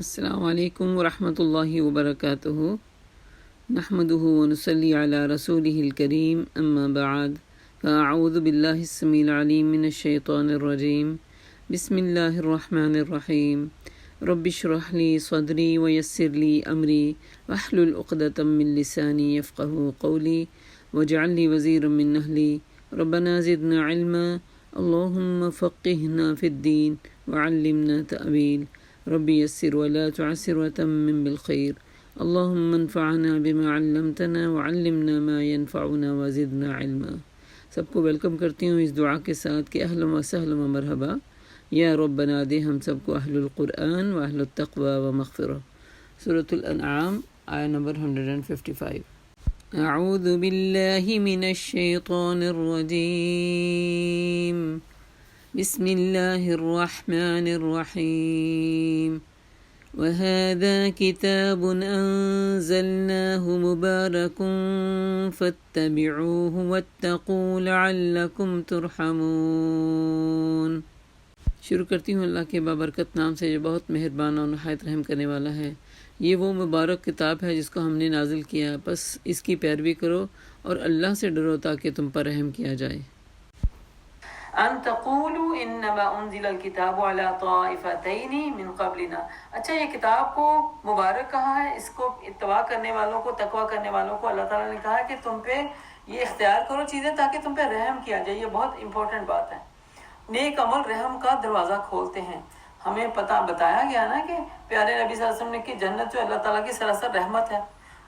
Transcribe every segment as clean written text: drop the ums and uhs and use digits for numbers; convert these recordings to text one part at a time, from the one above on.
السلام علیکم ورحمۃ اللہ وبرکاتہ نحمده ونصلی علی رسولہ الکریم اما بعد فاعوذ باللہ السمیع العلیم من الشیطان الرجیم بسم اللہ الرحمن الرحیم رب اشرح لی صدری ویسر لی امری واحلل عقدۃ من لسانی یفقہوا قولی واجعل لی وزیرا من اہلی ربنا زدنا علما اللہم فقہنا فی الدین وعلمنا تأویل ربی یسر ولا تعسر وتمم بالخیر اللہم انفعنا بما علمتنا وعلمنا ما ينفعنا وزدنا علما۔ سب کو ویلکم کرتی ہوں اس دعا کے ساتھ کہ اہلا و سہلا و مرحبا، یا رب بنا دے ہم سب کو اہل القرآن و اہل التقوی و مغفرہ۔ سورۃ الانعام آیہ نمبر 155۔ اعوذ باللہ من الشیطان الرجیم، بسم اللہ الرحمن الرحیم۔ وَهَذَا كِتَابٌ أَنزَلْنَاهُ مُبَارَكٌ فَاتَّبِعُوهُ وَاتَّقُوا لَعَلَّكُمْ تُرْحَمُونَ۔ شروع کرتی ہوں اللہ کے بابرکت نام سے جو بہت مہربان اور نہایت رحم کرنے والا ہے۔ یہ وہ مبارک کتاب ہے جس کو ہم نے نازل کیا، بس اس کی پیروی کرو اور اللہ سے ڈرو تاکہ تم پر رحم کیا جائے۔ ان تقولوا انما انزل الكتاب على طائفتين من قبلنا۔ اچھا، یہ کتاب کو مبارک کہا ہے، اس کو اتباع کرنے والوں کو، تقویٰ کرنے والوں کو اللہ تعالیٰ نے کہا ہے کہ تم پہ یہ اختیار کرو چیزیں تاکہ تم پہ رحم کیا جائے۔ یہ بہت امپورٹنٹ بات ہے۔ نیک عمل رحم کا دروازہ کھولتے ہیں۔ ہمیں بتایا گیا نا کہ پیارے نبی صلی اللہ علیہ وسلم نے کہ جنت جو اللہ تعالیٰ کی سراسر رحمت ہے،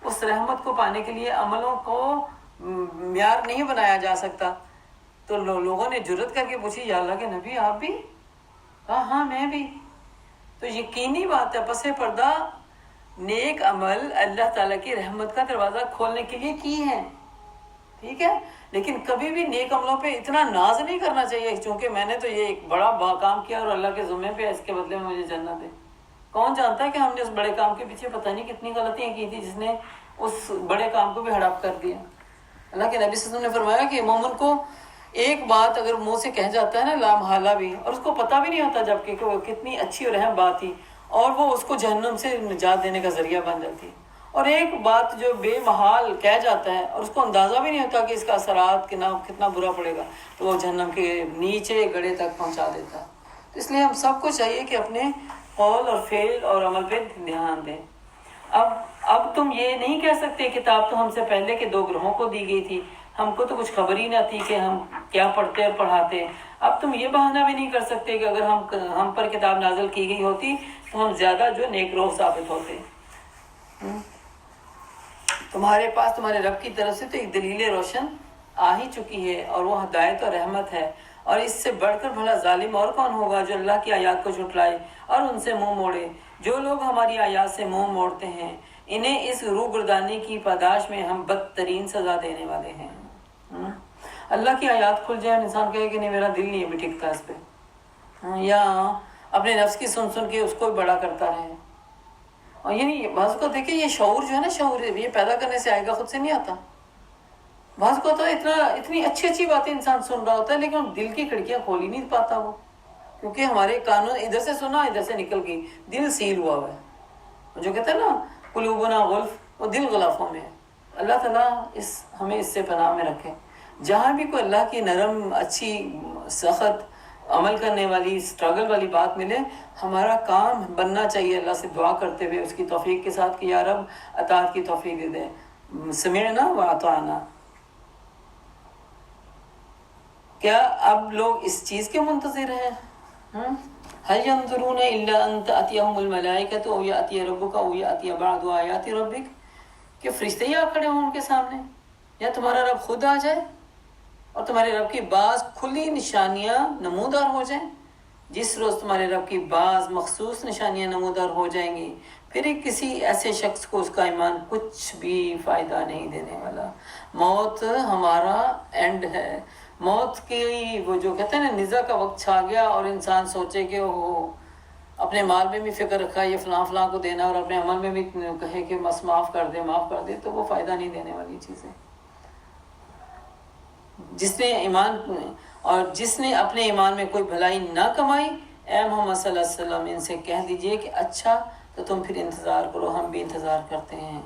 اس رحمت کو پانے کے لیے عملوں کو معیار نہیں بنایا جا سکتا۔ تو لوگوں نے جرت کر کے پوچھی، یا اللہ کے نبی آپ بھی؟ کہا ہاں میں بھی۔ تو یقینی بات ہے، پس پردہ نیک عمل اللہ تعالیٰ کی رحمت کا دروازہ کھولنے کے لیے کی ہے، ٹھیک ہے؟ لیکن کبھی بھی نیک عملوں پہ اتنا ناز نہیں کرنا چاہیے چونکہ میں نے تو یہ ایک بڑا کام کیا اور اللہ کے ذمے پہ اس کے بدلے میں مجھے جنت ہے۔ کون جانتا ہے کہ ہم نے اس بڑے کام کے پیچھے پتہ نہیں کتنی غلطیاں کی تھی جس نے اس بڑے کام کو بھی ہڑپ کر دیا۔ اللہ کے نبی صلی اللہ علیہ وسلم نے فرمایا کہ مومن کو ایک بات اگر منہ سے کہہ جاتا ہے نا لا محالہ بھی، اور اس کو پتہ بھی نہیں ہوتا جبکہ کہ وہ کتنی اچھی اور اہم بات تھی اور وہ اس کو جہنم سے نجات دینے کا ذریعہ بن جاتی ہے، اور ایک بات جو بے محال کہہ جاتا ہے اور اس کو اندازہ بھی نہیں ہوتا کہ اس کا اثرات کتنا برا پڑے گا، تو وہ جہنم کے نیچے گڑھے تک پہنچا دیتا ہے۔ تو اس لیے ہم سب کو چاہیے کہ اپنے قول اور فعل اور عمل پہ دھیان دیں۔ اب تم یہ نہیں کہہ سکتے کتاب تو ہم سے پہلے کے 2 گروہوں کو دی گئی تھی، ہم کو تو کچھ خبر ہی نہ تھی کہ ہم کیا پڑھتے اور پڑھاتے۔ اب تم یہ بہانہ بھی نہیں کر سکتے کہ اگر ہم پر کتاب نازل کی گئی ہوتی تو ہم زیادہ جو نیک روح ثابت ہوتے۔ تمہارے پاس تمہارے رب کی طرف سے تو ایک دلیل روشن آ ہی چکی ہے اور وہ ہدایت اور رحمت ہے، اور اس سے بڑھ کر بھلا ظالم اور کون ہوگا جو اللہ کی آیات کو جھٹلائے اور ان سے منہ موڑے۔ جو لوگ ہماری آیات سے منہ موڑتے ہیں انہیں اس روگردانی کی پاداش میں ہم بدترین سزا دینے والے ہیں۔ اللہ کی آیات کھل جائے اور انسان کہے کہ نہیں میرا دل نہیں ابھی ٹکتا اس پہ، یا اپنے نفس کی سن کے اس کو بڑا کرتا رہے۔ اور یعنی بعض کو دیکھیں یہ شعور جو ہے نا، شعور یہ پیدا کرنے سے آئے گا، خود سے نہیں آتا۔ بعض کو تو اتنی اچھی باتیں انسان سن رہا ہوتا ہے لیکن دل کی کھڑکیاں کھول ہی نہیں پاتا وہ، کیونکہ ہمارے قانون ادھر سے سنا ادھر سے نکل گئی، دل سیل ہوا ہے۔ جو کہتے ہیں نا قلوبنا غلف، وہ دل غلافوں میں ہے۔ اللہ تعالیٰ ہمیں اس سے پناہ میں رکھے۔ جہاں بھی کوئی اللہ کی نرم اچھی سخت عمل کرنے والی سٹرگل والی بات ملے، ہمارا کام بننا چاہیے اللہ سے دعا کرتے ہوئے اس کی توفیق کے ساتھ کہ یا رب اطاعت کی توفیق دے دے۔ سمعنا واطعنا۔ کیا اب لوگ اس چیز کے منتظر ہیں؟ هل ينظرون الا ان تأتيهم الملائكة او يأتي ربك او يأتي بعض آیات ربك، کہ فرشتے ہی آ کھڑے ہوں ان کے سامنے، یا تمہارا رب خود آ جائے اور تمہارے رب کی بعض کھلی نشانیاں نمودار ہو جائیں۔ جس روز تمہارے رب کی بعض مخصوص نشانیاں نمودار ہو جائیں گی پھر کسی ایسے شخص کو اس کا ایمان کچھ بھی فائدہ نہیں دینے والا۔ موت ہمارا اینڈ ہے۔ موت کی وہ جو کہتے ہیں نا نزا کا وقت چھا گیا اور انسان سوچے کہ وہ اپنے مال میں بھی فکر رکھا یہ فلاں کو دینا اور اپنے عمل میں بھی کہے کہ بس معاف کر دے، تو وہ فائدہ نہیں دینے والی چیز ہے۔ جس نے اپنے ایمان میں کوئی بھلائی نہ کمائی، اے محمد صلی اللہ علیہ وسلم ان سے کہہ دیجئے کہ اچھا تو تم پھر انتظار کرو، ہم بھی انتظار کرتے ہیں۔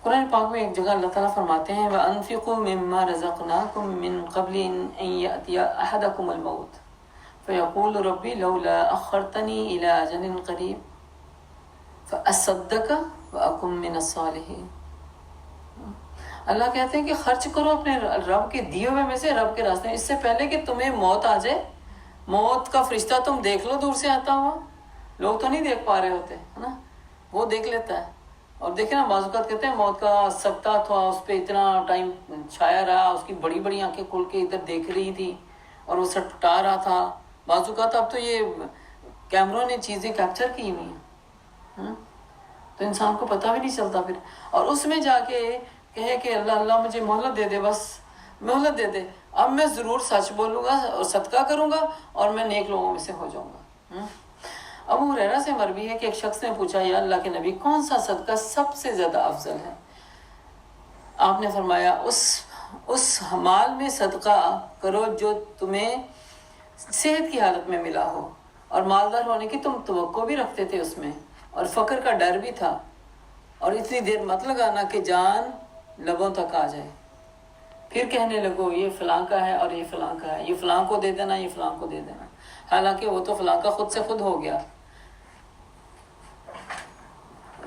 قرآن پاک میں ایک جگہ اللہ تعالیٰ فرماتے ہیں وَأَنفِقُوا مِمَّا رَزَقْنَاكُم مِّن قَبْلِ أَن يَأْتِيَ أَحَدَكُمُ الْمَوْتُ فَيَقُولُ رَبِّ لَوْلَا أَخَّرْتَنِي إِلَىٰ أَجَلٍ قَرِيبٍ فَأَصَّدَّقَ وَأَكُن مِّنَ الصَّالِحِينَ۔ اللہ کہتے ہیں کہ خرچ کرو اپنے رب کے دیے ہوئے میں سے، رب کے راستے میں، اس سے پہلے کہ تمہیں موت آ جائے۔ موت کا فرشتہ تم دیکھ لو دور سے آتا ہوا، لوگ تو نہیں دیکھ پا رہے ہوتے ہے نا، وہ دیکھ لیتا ہے۔ اور دیکھیں نا، بعض اوقات کہتے ہیں موت کا سکتہ تھا، اس پہ اتنا ٹائم چھایا رہا، اس کی بڑی بڑی آنکھیں کھل کے ادھر دیکھ رہی تھی اور وہ سٹپٹا رہا تھا۔ بعض اوقات اب تو یہ کیمروں نے چیزیں کیپچر کی ہوئی ہیں، تو انسان کو پتہ بھی نہیں چلتا پھر، اور اس میں جا کے کہے کہ اللہ اللہ مجھے مہلت دے دے، بس مہلت دے دے، اب میں ضرور سچ بولوں گا اور صدقہ کروں گا اور میں نیک لوگوں میں سے ہو جاؤں گا۔ ابو ہریرہ سے مروی ہے کہ ایک شخص نے پوچھا یا اللہ کے نبی کون سا صدقہ سب سے زیادہ افضل ہے؟ آپ نے فرمایا اس مال میں صدقہ کرو جو تمہیں صحت کی حالت میں ملا ہو، اور مالدار ہونے کی تم توقع بھی رکھتے تھے اس میں، اور فقر کا ڈر بھی تھا، اور اتنی دیر مت لگانا کہ جان لبوں تک آ جائے، پھر کہنے لگو یہ فلاں کا ہے اور یہ فلاں کا ہے، یہ فلاں کو دے دینا، یہ فلاں کو دے دینا، حالانکہ وہ تو فلاں کا خود سے خود ہو گیا۔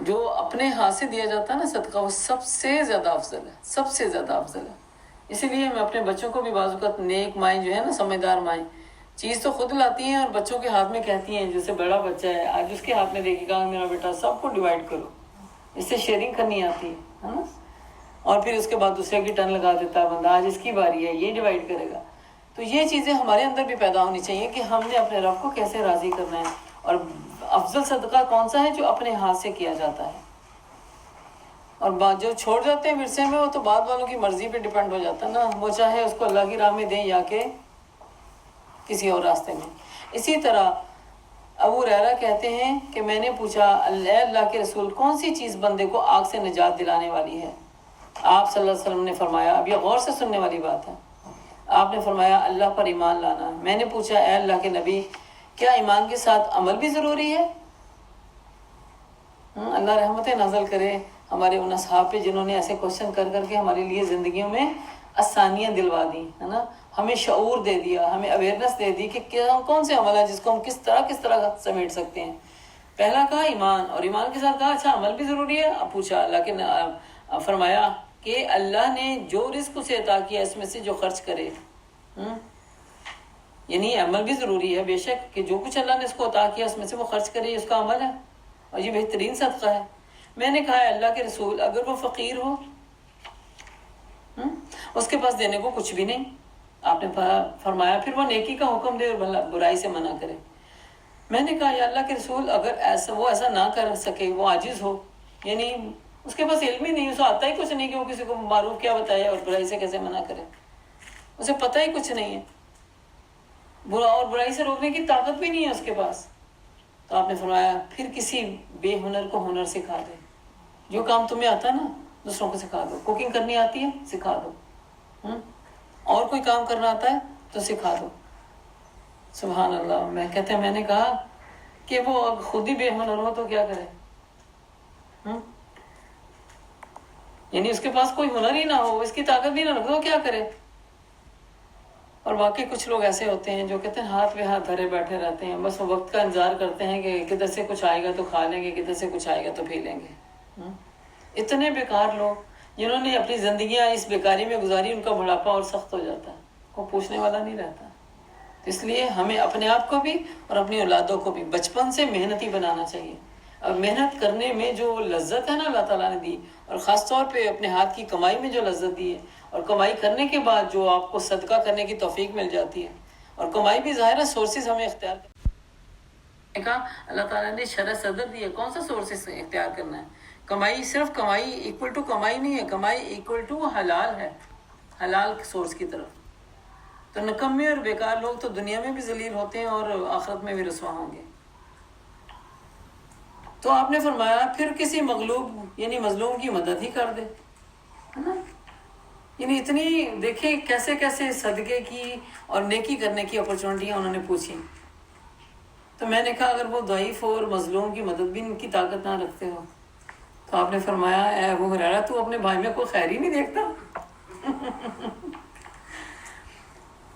جو اپنے ہاتھ سے دیا جاتا ہے نا صدقہ، وہ سب سے زیادہ افضل ہے، سب سے زیادہ افضل ہے۔ اسی لیے میں اپنے بچوں کو بھی بعض اوقات نیک مائیں جو ہے نا، سمجھدار مائیں، چیز تو خود لاتی ہیں اور بچوں کے ہاتھ میں کہتی ہیں، جیسے بڑا بچہ ہے آج اس کے ہاتھ میں دیکھے گا میرا بیٹا سب کو ڈیوائڈ کرو، اس سے شیئرنگ کرنی آتی ہے نا، اور پھر اس کے بعد دوسرے کی ٹرن لگا دیتا ہے بندہ، آج اس کی باری ہے یہ ڈیوائڈ کرے گا۔ تو یہ چیزیں ہمارے اندر بھی پیدا ہونی چاہیے کہ ہم نے اپنے رب کو کیسے راضی کرنا ہے، اور افضل صدقہ کون سا ہے جو اپنے ہاتھ سے کیا جاتا ہے، اور جو چھوڑ جاتے ہیں ورثے میں وہ تو بعد والوں کی مرضی پہ ڈیپینڈ ہو جاتا ہے نا، وہ چاہے اس کو اللہ کی راہ میں دیں یا کہ کسی اور راستے میں۔ اسی طرح ابو ہریرہ کہتے ہیں کہ میں نے پوچھا اے اللہ کے رسول کون سی چیز بندے کو آگ سے نجات دلانے والی ہے؟ آپ صلی اللہ علیہ وسلم نے فرمایا، اب یہ غور سے سننے والی بات ہے، آپ نے فرمایا اللہ پر ایمان لانا۔ میں نے پوچھا اے اللہ کے نبی کیا ایمان کے ساتھ عمل بھی ضروری ہے؟ اللہ رحمتیں نازل کرے ہمارے ان اصحاب پہ جنہوں نے ایسے کوشچن کر کر کے ہمارے لیے زندگیوں میں آسانیاں دلوا دی ہے نا، ہمیں شعور دے دیا، ہمیں اویئرنیس دے دی کہ کون سے عمل ہے جس کو ہم کس طرح سمیٹ سکتے ہیں۔ پہلا کہا ایمان، اور ایمان کے ساتھ کہا اچھا عمل بھی ضروری ہے۔ اب پوچھا اللہ کے فرمایا کہ اللہ نے جو رزق اسے عطا کیا اس میں سے جو خرچ کرے، یعنی عمل بھی ضروری ہے بے شک کہ جو کچھ اللہ نے اس کو عطا کیا اس میں سے وہ خرچ کرے، اس کا عمل ہے اور یہ بہترین صدقہ ہے۔ میں نے کہا اللہ کے رسول اگر وہ فقیر ہو، اس کے پاس دینے کو کچھ بھی نہیں، آپ نے فرمایا پھر وہ نیکی کا حکم دے اور برائی سے منع کرے۔ میں نے کہا یا اللہ کے رسول اگر ایسا نہ کر سکے، وہ عاجز ہو، یعنی اس کے پاس علم ہی نہیں، اسے آتا ہی کچھ نہیں کہ وہ کسی کو معروف کیا بتائے اور برائی سے کیسے منع کرے، اسے پتہ ہی کچھ نہیں ہے، اور برائی سے روکنے کی طاقت بھی نہیں ہے اس کے پاس، تو آپ نے فرمایا پھر کسی بے ہنر کو ہنر سکھا دے، جو کام تمہیں آتا ہے نا دوسروں کو سکھا دو، کوکنگ کرنی آتی ہے سکھا دو، اور کوئی کام کرنا آتا ہے تو سکھا دو۔ سبحان اللہ۔ میں نے کہا کہ وہ خود ہی بے ہنر ہو تو کیا کرے، یعنی اس کے پاس کوئی ہنر ہی نہ ہو، اس کی طاقت بھی نہ رکھو، کیا کرے؟ اور واقعی کچھ لوگ ایسے ہوتے ہیں جو کہتے ہیں ہاتھ پہ ہاتھ دھرے بیٹھے رہتے ہیں، بس وہ وقت کا انتظار کرتے ہیں کہ کدھر سے کچھ آئے گا تو کھا لیں گے، کدھر سے کچھ آئے گا تو پی لیں گے۔ اتنے بیکار لوگ جنہوں نے اپنی زندگیاں اس بیکاری میں گزاری، ان کا بڑھاپا اور سخت ہو جاتا ہے، کوئی پوچھنے والا نہیں رہتا۔ اس لیے ہمیں اپنے آپ کو بھی اور اپنی اولادوں کو بھی بچپن سے محنتی بنانا چاہیے۔ اب محنت کرنے میں جو لذت ہے نا اللہ تعالیٰ نے دی، اور خاص طور پہ اپنے ہاتھ کی کمائی میں جو لذت دی ہے، اور کمائی کرنے کے بعد جو آپ کو صدقہ کرنے کی توفیق مل جاتی ہے، اور کمائی بھی ظاہر ہے سورسز ہمیں اختیار کہا اللہ تعالیٰ نے شرح صدر دی ہے، کون سا سورسز اختیار کرنا ہے۔ کمائی صرف کمائی ایکول ٹو کمائی نہیں ہے، کمائی ایکول ٹو حلال ہے، حلال سورس کی طرف۔ تو نکمے اور بیکار لوگ تو دنیا میں بھی ذلیل ہوتے ہیں اور آخرت میں بھی رسوا ہوں گے۔ تو آپ نے فرمایا پھر کسی مغلوب یعنی مظلوم کی مدد ہی کر دے، ہے نا، یعنی اتنی دیکھیں کیسے کیسے صدقے کی اور نیکی کرنے کی اپرچونٹیاں انہوں نے پوچھی۔ تو میں نے کہا اگر وہ ضعیف اور مظلوم کی مدد بھی ان کی طاقت نہ رکھتے ہو تو آپ نے فرمایا اے ابو ہریرہ تو اپنے بھائی میں کوئی خیر ہی نہیں دیکھتا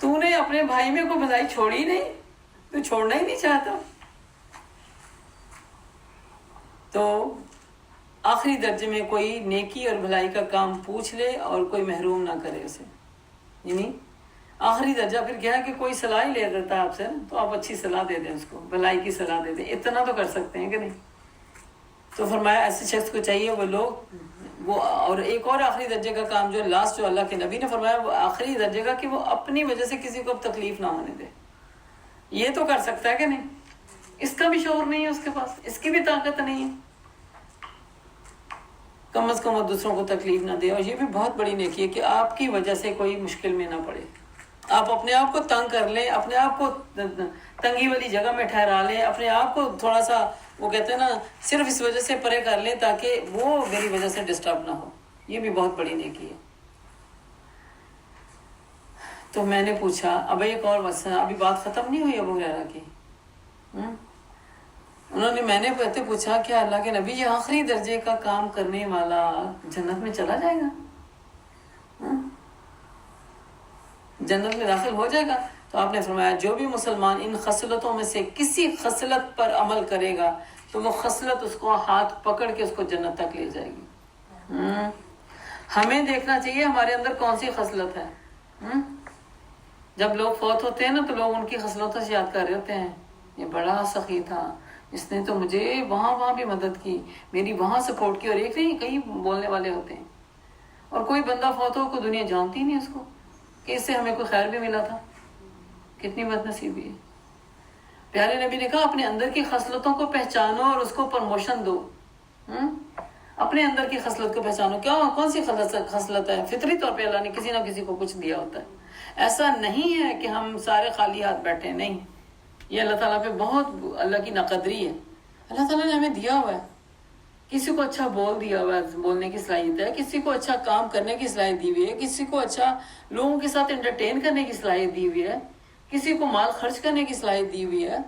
تو نے اپنے بھائی میں کوئی بھلائی چھوڑی نہیں، تو چھوڑنا ہی نہیں چاہتا. تو آخری درجے میں کوئی نیکی اور بھلائی کا کام پوچھ لے اور کوئی محروم نہ کرے اسے. یعنی آخری درجہ پھر کیا ہے کہ کوئی صلاح ہی لے دیتا ہے آپ سے تو آپ اچھی صلاح دے دیں، اس کو بھلائی کی صلاح دے دیں، اتنا تو کر سکتے ہیں کہ نہیں. تو فرمایا ایسے شخص کو چاہیے وہ لوگ وہ. اور ایک اور آخری درجے کا کام جو لاسٹ جو اللہ کے نبی نے فرمایا وہ آخری درجے کا کہ وہ اپنی وجہ سے کسی کو اب تکلیف نہ ہونے دے. یہ تو کر سکتا ہے کہ نہیں، اس کا بھی شعور نہیں ہے اس کے پاس، اس کی بھی طاقت نہیں ہے. کم از کم وہ دوسروں کو تکلیف نہ دے. اور یہ بھی بہت بڑی نیکی ہے کہ آپ کی وجہ سے کوئی مشکل میں نہ پڑے. آپ اپنے آپ کو تنگ کر لیں، اپنے آپ کو تنگی والی جگہ میں ٹھہرا لیں، اپنے آپ کو تھوڑا سا وہ کہتے ہیں نا صرف اس وجہ سے پرے کر لیں تاکہ وہ میری وجہ سے ڈسٹرب نہ ہو. یہ بھی بہت بڑی نیکی ہے. تو میں نے پوچھا اب ایک اور مسئلہ، ابھی بات ختم نہیں ہوئی ابو ہریرہ کی. انہوں نے میں نے پوچھا کہ اللہ کے نبی یہ آخری درجے کا کام کرنے والا جنت میں چلا جائے گا، جنت میں داخل ہو جائے گا؟ تو آپ نے فرمایا جو بھی مسلمان ان خصلتوں میں سے کسی خصلت پر عمل کرے گا تو وہ خصلت اس کو ہاتھ پکڑ کے اس کو جنت تک لے جائے گی. ہمیں دیکھنا چاہیے ہمارے اندر کون سی خصلت ہے. جب لوگ فوت ہوتے ہیں نا تو لوگ ان کی خصلتوں سے یاد کر رہے ہوتے ہیں، یہ بڑا سخی تھا، اس نے تو مجھے وہاں بھی مدد کی، میری وہاں سپورٹ کی. اور ایک نہیں کئی بولنے والے ہوتے ہیں. اور کوئی بندہ فوت ہو کو دنیا جانتی نہیں اس کو کہ اس سے ہمیں کوئی خیر بھی ملا تھا. کتنی بد نصیبی ہے. پیارے نبی نے کہا اپنے اندر کی خصلتوں کو پہچانو اور اس کو پروموشن دو. اپنے اندر کی خصلت کو پہچانو. کیا کون سی خصلت ہے؟ فطری طور پہ اللہ نے کسی نہ کسی کو کچھ دیا ہوتا ہے. ایسا نہیں ہے کہ ہم سارے خالی ہاتھ بیٹھے، نہیں. یہ اللہ تعالیٰ پہ بہت اللہ کی ناقدری ہے. اللہ تعالیٰ نے ہمیں دیا ہوا ہے. کسی کو اچھا بول دیا ہوا ہے، بولنے کی صلاحیت ہے، کسی کو اچھا کام کرنے کی صلاحیت دی ہوئی ہے، کسی کو اچھا لوگوں کے ساتھ انٹرٹین کرنے کی صلاحیت دی ہوئی ہے، کسی کو مال خرچ کرنے کی صلاحیت دی ہوئی ہے.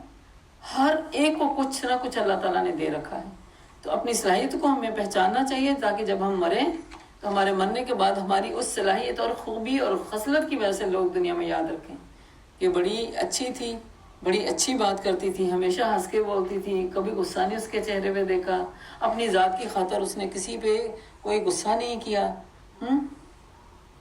ہر ایک کو کچھ نہ کچھ اللہ تعالیٰ نے دے رکھا ہے. تو اپنی صلاحیت کو ہمیں پہچاننا چاہیے تاکہ جب ہم مریں تو ہمارے مرنے کے بعد ہماری اس صلاحیت اور خوبی اور خصلت کی وجہ سے لوگ دنیا میں یاد رکھیں کہ بڑی اچھی تھی، بڑی اچھی بات کرتی تھی، ہمیشہ ہنس کے بولتی تھی، کبھی غصہ نہیں اس کے چہرے پہ دیکھا، اپنی ذات کی خاطر اس نے کسی پہ کوئی غصہ نہیں کیا.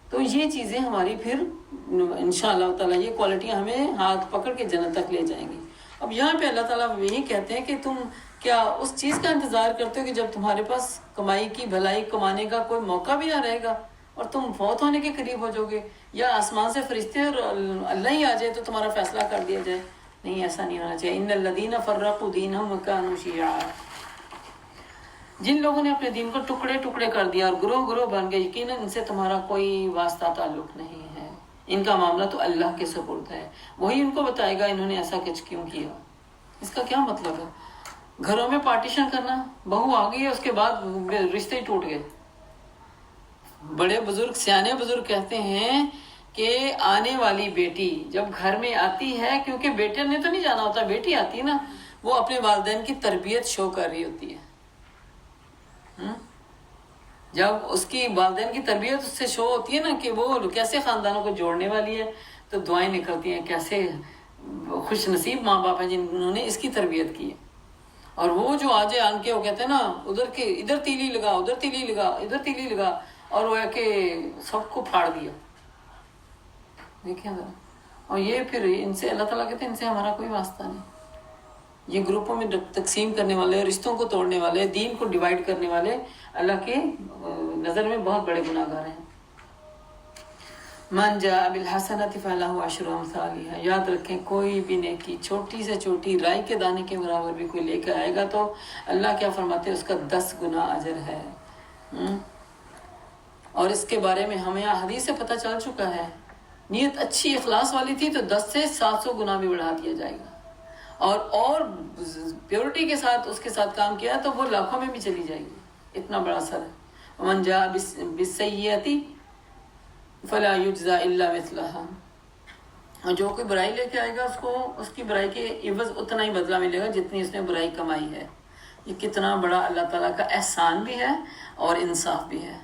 تو یہ چیزیں ہماری پھر انشاءاللہ تعالیٰ یہ کوالٹیاں ہمیں ہاتھ پکڑ کے جنت تک لے جائیں گی. اب یہاں پہ اللہ تعالیٰ یہی کہتے ہیں کہ تم کیا اس چیز کا انتظار کرتے ہو کہ جب تمہارے پاس کمائی کی بھلائی کمانے کا کوئی موقع بھی نہ رہے گا اور تم فوت ہونے کے قریب ہو جاؤ گے، یا آسمان سے فرشتے اور اللہ ہی آ جائے تو تمہارا فیصلہ کر دیا جائے؟ نہیں، ایسا نہیں ہونا چاہیے. ان الذین فرقوا دینہم وکانوا شیعا، جن لوگوں نے اپنے دین کو ٹکڑے ٹکڑے کر دیا اور گروہ گروہ بن گئے، یقیناً ان سے تمہارا کوئی واسطہ تعلق نہیں ہے. ان کا معاملہ تو اللہ کے سپرد ہے، وہی ان کو بتائے گا انہوں نے ایسا کچھ کیوں کیا. اس کا کیا مطلب ہے؟ گھروں میں پارٹیشن کرنا، بہو آ گئی ہے اس کے بعد رشتے ہی ٹوٹ گئے. بڑے بزرگ سیانے بزرگ کہتے ہیں کہ آنے والی بیٹی جب گھر میں آتی ہے، کیونکہ بیٹے نے تو نہیں جانا ہوتا، بیٹی آتی ہے نا، وہ اپنے والدین کی تربیت شو کر رہی ہوتی ہے. جب اس کی والدین کی تربیت اس سے شو ہوتی ہے نا کہ وہ کیسے خاندانوں کو جوڑنے والی ہے، تو دعائیں نکلتی ہیں کیسے خوش نصیب ماں باپ ہیں جنہوں نے اس کی تربیت کی ہے. اور وہ جو آجے آن کے وہ کہتے ہیں نا ادھر تیلی لگا، ادھر تیلی لگا، ادھر تیلی لگا، اور وہ ہے کہ سب کو پھاڑ دیا. دیکھیں ذرا. اور یہ پھر ان سے اللہ تعالیٰ کہتے ہیں ان سے ہمارا کوئی واسطہ نہیں. یہ گروپوں میں تقسیم کرنے والے، رشتوں کو توڑنے والے، دین کو ڈیوائیڈ کرنے والے اللہ کے نظر میں بہت بڑے گناہ گار ہیں. من جاء بالحسنۃ فلہ عشر امثالها، یاد رکھیں کوئی بھی نیکی چھوٹی سے چھوٹی رائی کے دانے کے برابر بھی کوئی لے کے آئے گا تو اللہ کیا فرماتے ہیں اس کا 10 گنا اجر ہے. اور اس کے بارے میں ہمیں حدیث سے پتہ چل چکا ہے، نیت اچھی اخلاص والی تھی تو 10 سے 700 گنا بھی بڑھا دیا جائے گا، اور پیورٹی کے ساتھ اس کے ساتھ کام کیا تو وہ لاکھوں میں بھی چلی جائے گی. اتنا بڑا اثر ہے. ومن جاء بالسیئۃ فلا یجزى الا مثلها، اور جو کوئی برائی لے کے آئے گا اس کو اس کی برائی کے عوض اتنا ہی بدلہ ملے گا جتنی اس نے برائی کمائی ہے۔ یہ کتنا بڑا اللہ تعالیٰ کا احسان بھی ہے اور انصاف بھی ہے۔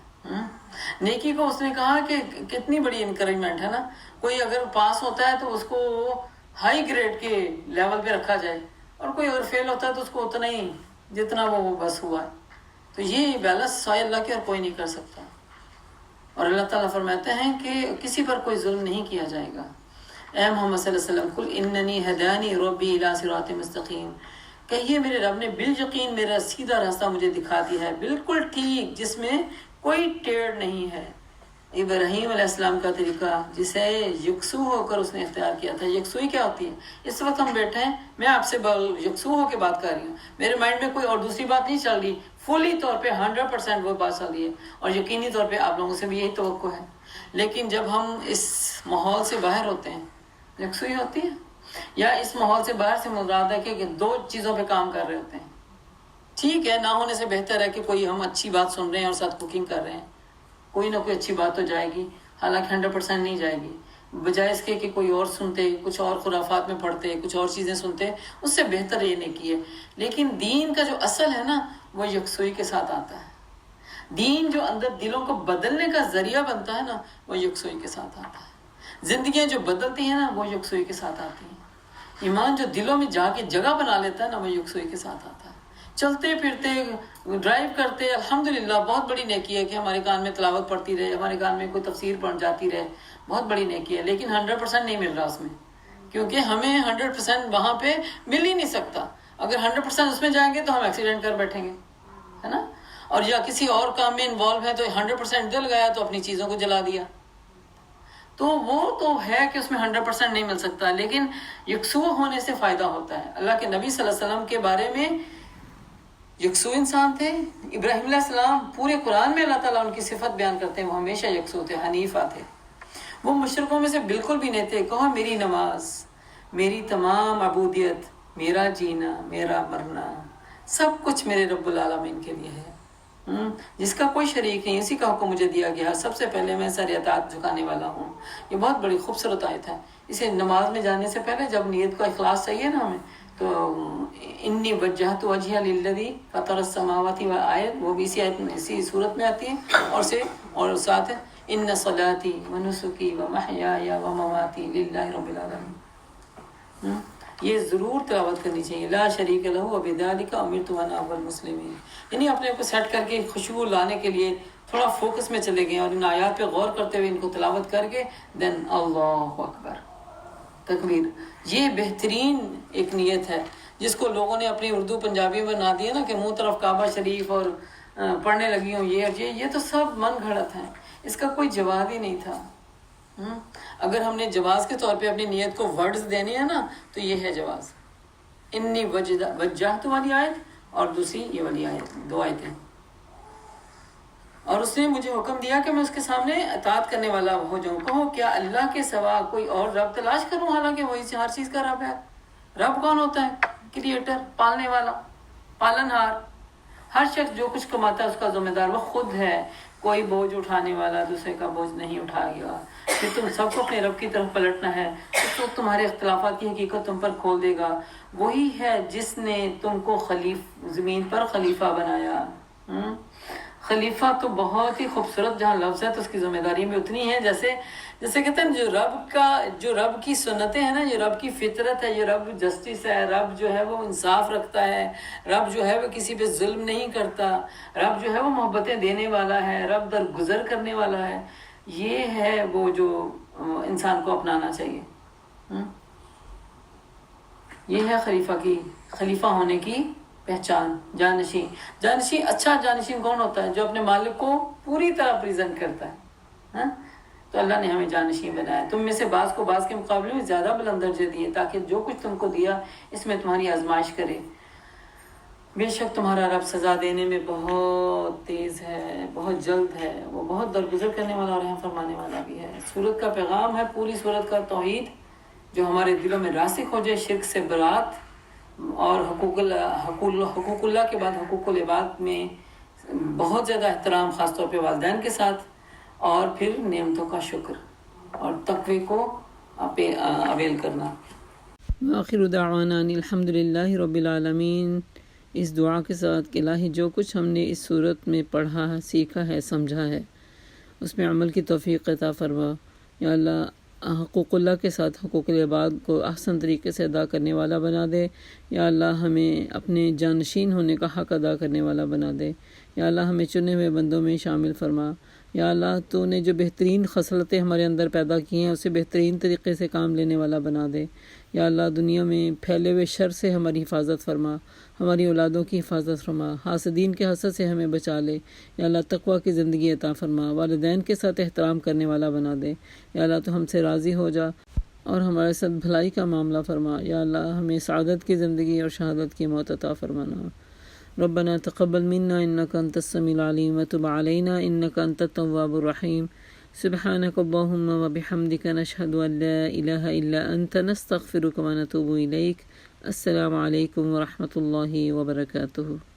نیکی کو اس نے کہا کہ کتنی بڑی انکریجمنٹ ہے نا، کوئی اگر پاس ہوتا ہے تو اس کو ہائی گریڈ کے لیول پہ رکھا جائے، اور کوئی اگر فیل ہوتا ہے تو اس کو اتنا ہی جتنا وہ بس ہوا ہے۔ تو یہ بیلنس سوائے اللہ کے اور کوئی نہیں کر سکتا۔ اور اللہ تعالیٰ فرماتے ہیں کہ کسی پر کوئی ظلم نہیں کیا جائے گا۔ اے محمد صلی اللہ علیہ وسلم قل اننی ہدانی ربی الی صراط مستقیم، کہیے میرے رب نے بالیقین میرا سیدھا راستہ مجھے دکھا دیا ہے، بالکل ٹھیک، جس میں کوئی ٹیڑھ نہیں ہے۔ ابراہیم علیہ السلام کا طریقہ جسے یکسو ہو کر اس نے اختیار کیا تھا۔ یکسوئی کیا ہوتی ہے؟ اس وقت ہم بیٹھے ہیں، میں آپ سے یکسو ہو کے بات کر رہی ہوں، میرے مائنڈ میں کوئی اور دوسری بات نہیں چل رہی، فلی طور پہ 100% وہ بات چل رہی ہے، اور یقینی طور پہ آپ لوگوں سے بھی یہی توقع ہے۔ لیکن جب ہم اس ماحول سے باہر ہوتے ہیں، یکسوئی ہوتی ہے، یا اس ماحول سے باہر سے مراد ہے کہ دو چیزوں پہ کام کر رہے ہوتے ہیں۔ ٹھیک ہے، نہ ہونے سے بہتر ہے کہ کوئی ہم اچھی بات سن رہے ہیں اور ساتھ کوکنگ کر رہے ہیں، کوئی نہ کوئی اچھی بات تو جائے گی، حالانکہ 100% نہیں جائے گی، بجائے اس کے کہ کوئی اور سنتے، کچھ اور خرافات میں پڑھتے، کچھ اور چیزیں سنتے، اس سے بہتر یہ نہیں کیے۔ لیکن دین کا جو اصل ہے نا وہ یکسوئی کے ساتھ آتا ہے۔ دین جو اندر دلوں کو بدلنے کا ذریعہ بنتا ہے نا وہ یکسوئی کے ساتھ آتا ہے۔ زندگیاں جو بدلتی ہیں نا وہ یکسوئی کے ساتھ آتی ہیں۔ ایمان جو دلوں میں جا کے جگہ بنا لیتا ہے نا وہ یکسوئی کے ساتھ آتا ہے۔ چلتے پھرتے، ڈرائیو کرتے، الحمدللہ بہت بڑی نیکی ہے کہ ہمارے کان میں تلاوت پڑتی رہے، ہمارے کان میں کوئی تفسیر پڑھ جاتی رہے، بہت بڑی نیکی ہے، لیکن 100% نہیں مل رہا اس میں، کیونکہ ہمیں 100% وہاں پہ مل ہی نہیں سکتا۔ اگر 100% اس میں جائیں گے تو ہم ایکسیڈنٹ کر بیٹھیں گے، ہے نا، اور یا کسی اور کام میں انوالو ہے تو 100% دل گیا تو اپنی چیزوں کو جلا دیا۔ تو وہ تو ہے کہ اس میں 100% نہیں مل سکتا، لیکن یکسو ہونے سے فائدہ ہوتا ہے۔ اللہ کے نبی صلی اللہ علیہ وسلم کے بارے میں یکسو انسان تھے۔ ابراہیم علیہ السلام پورے قرآن میں اللہ تعالیٰ ان کی صفت بیان کرتے ہیں، وہ ہمیشہ یکسو تھے، حنیفہ تھے، وہ مشرکوں میں سے بالکل بھی نہیں تھے۔ کہو میری نماز، میری تمام عبودیت، میرا جینا، میرا مرنا، سب کچھ میرے رب العالمین کے لیے ہے، جس کا کوئی شریک نہیں، اسی کا حکم مجھے دیا گیا، سب سے پہلے میں سر اطاعت جھکانے والا ہوں۔ یہ بہت بڑی خوبصورت آیت ہے۔ اسے نماز میں جانے سے پہلے جب نیت کا اخلاص چاہیے نا ہمیں، تو انی وجہت وجہی للذی فطر السماوات والارض، وہ بھی اسی صورت میں آتی ہے، اور ساتھ ہے ان صلاتی ونسکی ومحیای ومماتی للہ رب العالمین۔ یہ ضرور تلاوت کرنی چاہیے، لا شریک لہ وبذالک امرت وانا اول المسلمین، یعنی اپنے آپ کو سیٹ کر کے خوشبو لانے کے لیے تھوڑا فوکس میں چلے گئے اور ان آیات پہ غور کرتے ہوئے ان کو تلاوت کر کے دین اللہ اکبر، تکبیر۔ یہ بہترین ایک نیت ہے جس کو لوگوں نے اپنی اردو پنجابی میں بنا دیا نا کہ منہ طرف کعبہ شریف اور پڑھنے لگی ہوں یہ تو سب من گھڑت ہے، اس کا کوئی جواز ہی نہیں تھا۔ اگر ہم نے جواز کے طور پہ اپنی نیت کو ورڈز دینے ہیں نا تو یہ ہے جواز، انی وجہت والی آیت اور دوسری یہ والی آیت، دو آیتیں۔ اور اس نے مجھے حکم دیا کہ میں اس کے سامنے اطاعت کرنے والا ہو جاؤں۔ کہو کیا اللہ کے سوا کوئی اور رب تلاش کروں، حالانکہ وہی سے ہر چیز کا رب ہے۔ رب کون ہوتا ہے؟ کریٹر، پالنے والا، پالن ہار۔ ہر شخص جو کچھ کماتا ہے اس کا ذمہ دار وہ خود ہے، کوئی بوجھ اٹھانے والا دوسرے کا بوجھ نہیں اٹھائے گا۔ پھر تم سب کو اپنے رب کی طرف پلٹنا ہے، اس وقت تمہارے اختلافات کی حقیقت تم پر کھول دے گا۔ وہی ہے جس نے تم کو زمین پر خلیفہ بنایا۔ خلیفہ تو بہت ہی خوبصورت جہاں لفظ ہے تو اس کی ذمہ داری بھی اتنی ہے، جیسے کہتے ہیں جو رب کی سنتیں ہیں نا، یہ رب کی فطرت ہے، یہ رب جسٹس ہے، رب جو ہے وہ انصاف رکھتا ہے، رب جو ہے وہ کسی پہ ظلم نہیں کرتا، رب جو ہے وہ محبتیں دینے والا ہے، رب درگزر کرنے والا ہے۔ یہ ہے وہ جو انسان کو اپنانا چاہیے۔ یہ ہے خلیفہ ہونے کی پہچان۔ جانشین اچھا جانشین کون ہوتا ہے؟ جو اپنے مالک کو پوری طرح پریزنٹ کرتا ہے۔ تو اللہ نے ہمیں جانشین بنایا، تم میں سے بعض کو بعض کے مقابلے میں زیادہ بلند درجے دیے تاکہ جو کچھ تم کو دیا اس میں تمہاری آزمائش کرے۔ بے شک تمہارا رب سزا دینے میں بہت تیز ہے، بہت جلد ہے، وہ بہت درگزر کرنے والا اور رحم فرمانے والا بھی ہے۔ سورت کا پیغام ہے، پوری سورت کا توحید جو ہمارے دلوں میں راسخ ہو جائے، شرک سے برات اور حقوق اللہ کے بعد حقوق العباد میں بہت زیادہ احترام، خاص طور پہ والدین کے ساتھ، اور پھر نعمتوں کا شکر اور تقوی کو اویل کرنا. وآخر دعوانا ان الحمد للہ رب العالمین. اس دعا کے ساتھ کہ الہی جو کچھ ہم نے اس صورت میں پڑھا ہے، سیکھا ہے، سمجھا ہے، اس میں عمل کی توفیق عطا فرما. یا اللہ حقوق اللہ کے ساتھ حقوق العباد کو احسن طریقے سے ادا کرنے والا بنا دے. یا اللہ ہمیں اپنے جانشین ہونے کا حق ادا کرنے والا بنا دے. یا اللہ ہمیں چنے ہوئے بندوں میں شامل فرما. یا اللہ تو نے جو بہترین خصلتیں ہمارے اندر پیدا کی ہیں اسے بہترین طریقے سے کام لینے والا بنا دے. یا اللہ دنیا میں پھیلے ہوئے شر سے ہماری حفاظت فرما، ہماری اولادوں کی حفاظت فرما، حاسدین کے حسد سے ہمیں بچا لے. یا اللہ تقوی کی زندگی عطا فرما، والدین کے ساتھ احترام کرنے والا بنا دے. یا اللہ تو ہم سے راضی ہو جا اور ہمارے ساتھ بھلائی کا معاملہ فرما. یا اللہ ہمیں سعادت کی زندگی اور شہادت کی موت عطا فرمانا. ربنا تقبل منا انك انت السميع العليم وتب علينا انك انت التواب الرحيم. سبحانك اللهم وبحمدك نشهد ان لا اله الا انت نستغفرك ونتوب اليك. السلام علیکم ورحمۃ اللہ وبرکاتہ.